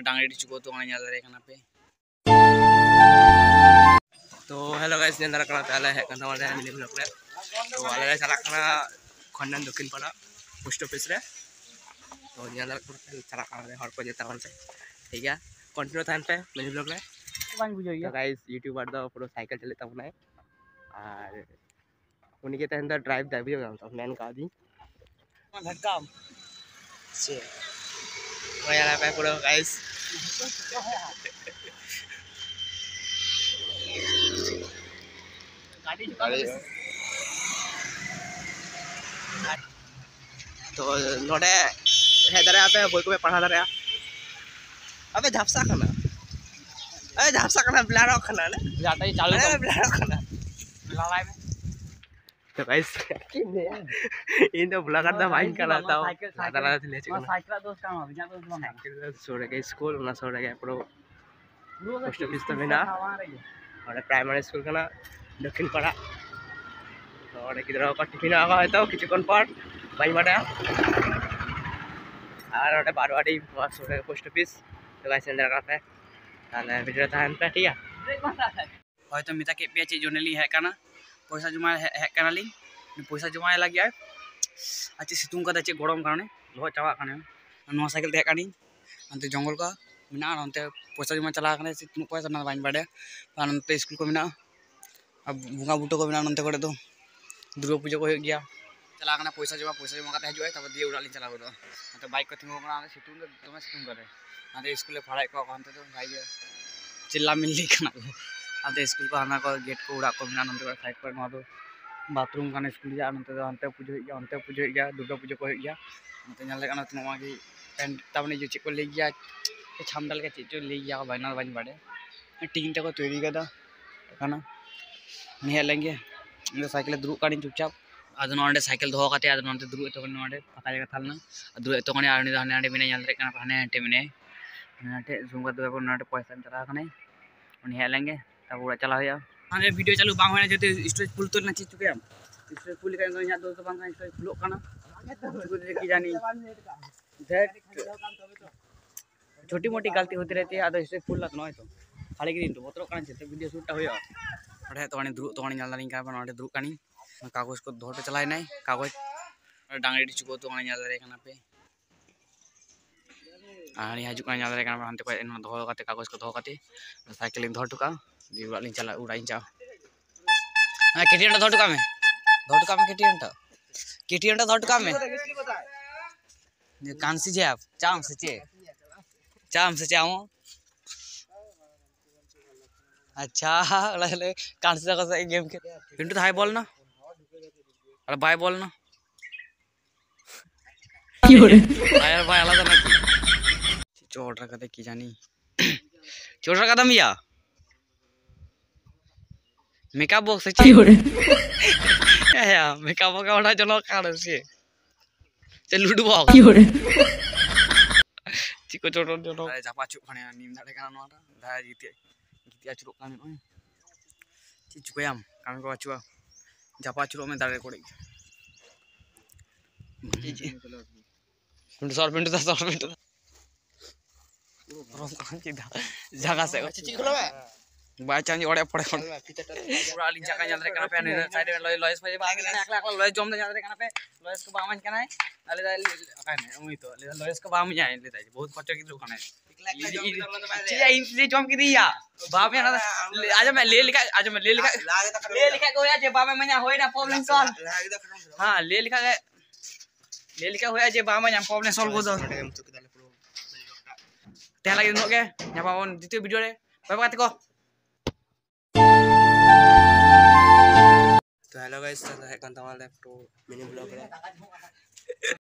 डांगरी चुको तो आने जाता रहना पे तो हेलो गाइस ने अंदर करना पहले है कंधा वाले मिले ब्लॉग रे तो वाले गाइस चला करना खंडन दक्षिण पाड़ा पोस्ट ऑफिस रे तो ये अंदर चला करना हर को जेता से ठीक है कंटिन्यू थान पे मिले ब्लॉग रे तो गाइस यूट्यूबर दो पूरा साइकिल चलेता हूं और उन्हीं के अंदर ड्राइव दा भी होता मैन का दी धक्का से वो यार पे पूरा गाइस तो नोडे है दरे पे बोई को पढ़ा दरे अबे झापसा खाना अबे झापसा खाना ब्लारो खाना ने जाता ही चालू है ब्लारो खाना लड़ाई में तो गाइस इन तो ब्लॉगर दा वाइन करा था साइकिल ले चुका साइकिल दोस्त काम अभी जा दोस्त साइकिल छोड़ के स्कूल ना छोड़ के प्रो पोस्ट ऑफिस तो बिना और प्राइमरी स्कूल का दक्षिण पाड़ा और गिद्रा का टिफिन आगा है तो किचुकन पर बाई बाटा और ओटे बारवाड़ी छोड़ पोस्ट ऑफिस तो गाइस अंदर का पे ताले वीडियो तान पे ठीक है হয়তো মিতা কে পেয়েছি জনেলি হ্যাঁ কানা পয়সা জমা হ্যাঁ কানালি পয়সা জমা লাগি আর আচ্ছা সিতুং কাদা চে গরম কারণে লো চাওয়া কানে নো সাইকেল তে কানি अंत जंगल का मिना अंत पैसा जमा चला कने सितुं पैसा ना बाइन बाडे अंत स्कूल को मिना अब बुंगा बुटो को मिना अंत करे तो दुर्गा पूजा को हो गया चला कने पैसा जमा काते हजुए तब दिए उड़ाली चला गो अंत बाइक को थिंगो कना सितुं दमे सितुं करे अंत स्कूल फाड़ाई को अंत तो भाई चिल्ला मिल्ली कना अंत स्कूल को आना को गेट को उड़ा को मिना अंत साइड पर नो बाथरूम का स्कूल जा अंत पूजा गया दुर्गा पूजा को हो गया अंत नाले कना तमा की पेंट तबने जो चेक को ले गया छामडाल के चेक ले गया बाइना बाइन बाड़े टीन तक तैयारी कदा कना ने लेंगे साइकिल दुरुब कानी चुपचाप आदो नोंडे साइकिल दोहो काते आदो नोंडे दुरुब तो नोंडे पका जगह थालना दुरुब तो कने आरनी हाने हाने बिना जाल रे कना हाने हटे मिने हटे जुंगा दो को नोंडे पैसा चला कने उनी हे लेंगे तब उड़ा चला होया हाने वीडियो चालू बांग होने जते स्टोरेज फुल तो ना चुके हम स्टोरेज फुल का तो यहां दोस्त बांग का स्टोरेज फुल काना की जानी छोटी मोटी गलती होती रहती है आदो इसे फुल लग नय तो खाली दिन तो बतरो कान चलते वीडियो शूट होया पढ़े तो दुरुब तो नाल का नोंडे दुरुब कानी कागज को धोटे चलाय नहीं कागज डांगरी चुको तो नाल रे कना पे आनी हजु का नाल रे कना हनते को इन धो काते कागज को धो काते साइकिल धो टुका दिवाल लिन चला उड़ाई जा हां केटीएन धो टुका में केटीएन धो टुका में कांसी जे आप चाम से चाओ अच्छा ले कांसी का से गेम के पिंटू हाय बोल ना अरे बाय बोल ना यार भाई आला ना चोड़ा कदे की जानी चोड़ा कदम या मेकअप बॉक्स से या मेकअप का बड़ा चलो काड़ से लूडो बॉक्स चिको चोटो चोटो जापा चुक खाने नीम दाड़े काना नोटा दा गितिया चुक काने ओय ची चुकयाम कामे को आचुआ जापा चुक में दाड़े कोड़े पिंटू सर रोम कान की जगह से ची खलो बाय चांज ओड़े पड़े कोन पूरा लिन जगह जान रे काना पे साइड में लॉयस पे बांग ले अकला अकला लॉयस जम दे जान रे काना पे लॉयस को बामन काना है ले काने ओई तो ले लॉयस को बाम जाए ले बहुत खर्चा की दुकान है ची इन जम की दिया बाप में आज मैं ले लिखा को या जे बाप में होय ना प्रॉब्लम सॉल्व हां ले लिखा होया जे बाप में प्रॉब्लम सॉल्व को दो ते लगे नो के ᱧᱟᱯᱟᱢ द्वितीय वीडियो रे बाय बाय को तो हेलो गाइस तो है कांता वाले प्रो मिनी ब्लॉग रे